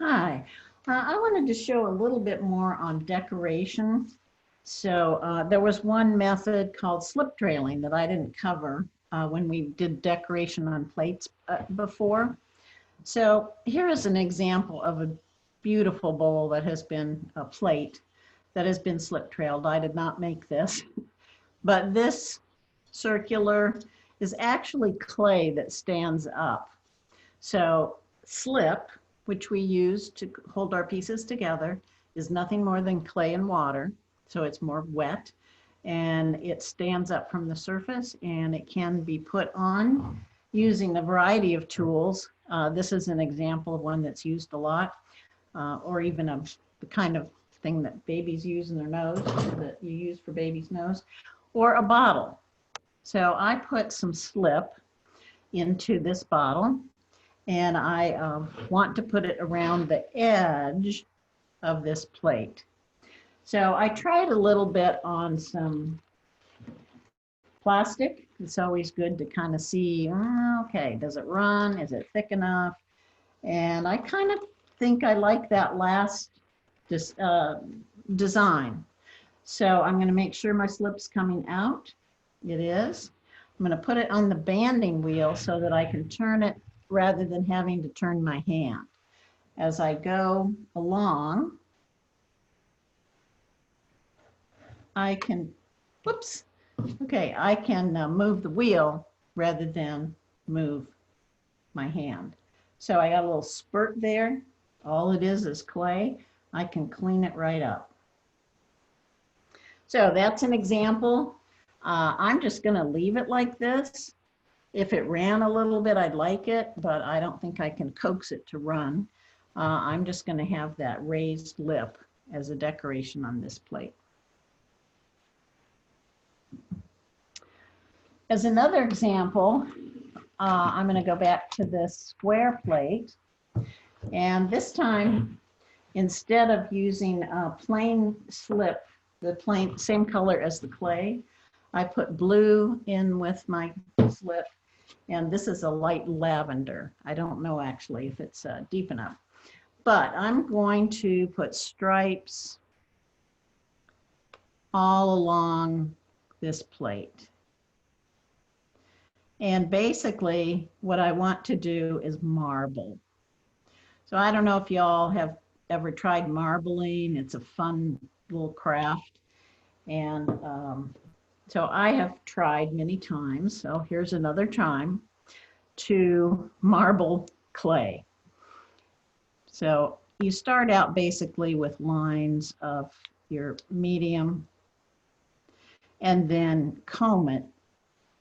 Hi, I wanted to show a little bit more on decoration. So there was one method called slip trailing that I didn't cover when we did decoration on plates before. So here is an example of a beautiful bowl that has been a plate that has been slip trailed. I did not make this, but this circular is actually clay that stands up. So slip, which we use to hold our pieces together, is nothing more than clay and water. So it's more wet and it stands up from the surface and it can be put on using a variety of tools. This is an example of one that's used a lot, or even the kind of thing that babies use in their nose, that you use for baby's nose, or a bottle. So I put some slip into this bottle and I want to put it around the edge of this plate. So I tried a little bit on some plastic. It's always good to kind of see, okay, does it run? Is it thick enough? And I kind of think I like that last design. So I'm going to make sure my slip's coming out. It is. I'm going to put it on the banding wheel so that I can turn it rather than having to turn my hand. As I go along, I can, whoops, okay, I can move the wheel rather than move my hand. So I got a little spurt there. All it is clay. I can clean it right up. So that's an example. I'm just going to leave it like this. If it ran a little bit, I'd like it, but I don't think I can coax it to run. I'm just going to have that raised lip as a decoration on this plate. As another example, I'm going to go back to this square plate. And this time, instead of using a plain slip, the plain same color as the clay, I put blue in with my slip. And this is a light lavender. I don't know actually if it's deep enough. But I'm going to put stripes all along this plate. And basically what I want to do is marble. So I don't know if y'all have ever tried marbling. It's a fun little craft. And so I have tried many times. So here's another time to marble clay. So you start out basically with lines of your medium and then comb it.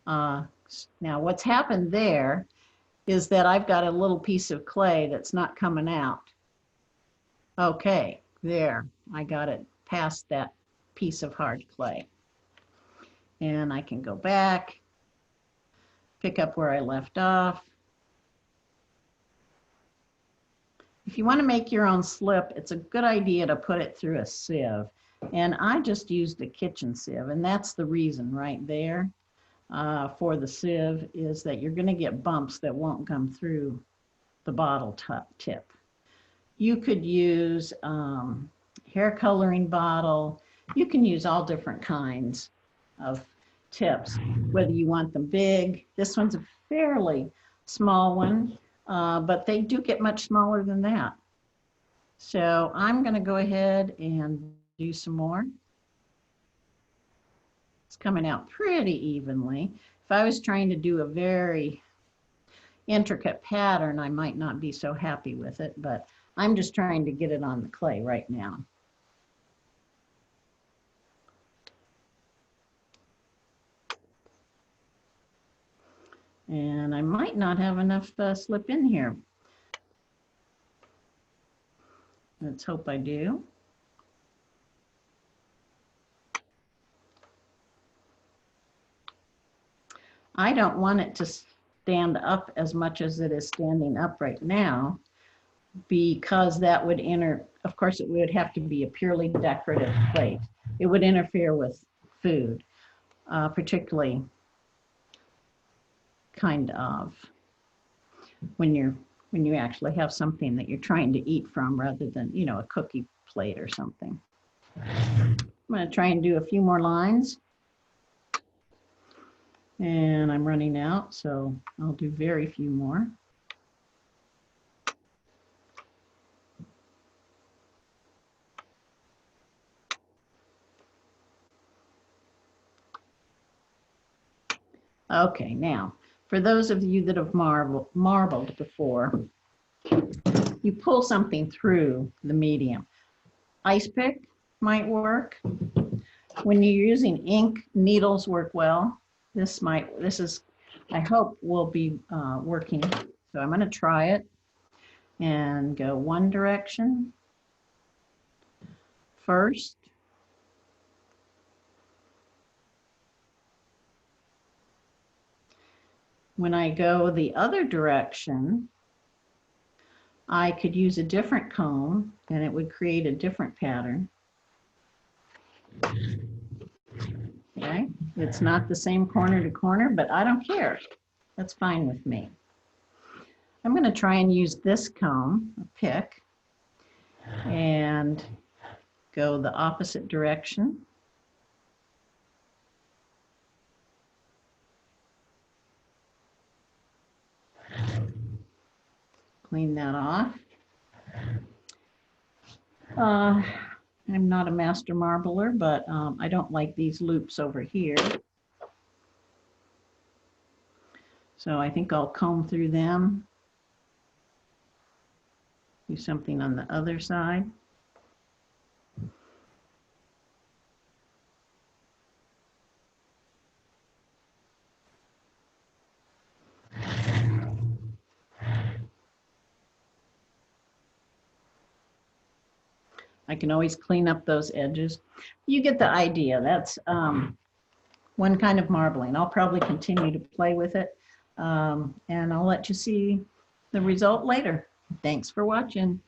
Now what's happened there is that I've got a little piece of clay that's not coming out. Okay, there, I got it past that piece of hard clay. And I can go back, pick up where I left off. If you want to make your own slip, it's a good idea to put it through a sieve. And I just used a kitchen sieve, and that's the reason right there for the sieve is that you're going to get bumps that won't come through the bottle tip. You could use hair coloring bottle. You can use all different kinds of tips, whether you want them big. This one's a fairly small one, but they do get much smaller than that. So I'm going to go ahead and do some more. It's coming out pretty evenly. If I was trying to do a very intricate pattern, I might not be so happy with it, but I'm just trying to get it on the clay right now. And I might not have enough slip in here. Let's hope I do. I don't want it to stand up as much as it is standing up right now, because that would of course, it would have to be a purely decorative plate. It would interfere with food, particularly kind of when you're when you actually have something that you're trying to eat from rather than, you know, a cookie plate or something. I'm going to try and do a few more lines. And I'm running out, so I'll do very few more. Okay, now, for those of you that have marbled before, you pull something through the medium. Ice pick might work. When you're using ink, needles work well. This is, I hope, will be working. So I'm going to try it and go one direction first. When I go the other direction, I could use a different comb and it would create a different pattern. Okay, it's not the same corner to corner, but I don't care. That's fine with me. I'm going to try and use this comb, a pick, and go the opposite direction. Clean that off. I'm not a master marbler, but I don't like these loops over here. So I think I'll comb through them. Do something on the other side. I can always clean up those edges. You get the idea. That's one kind of marbling. I'll probably continue to play with it, and I'll let you see the result later. Thanks for watching.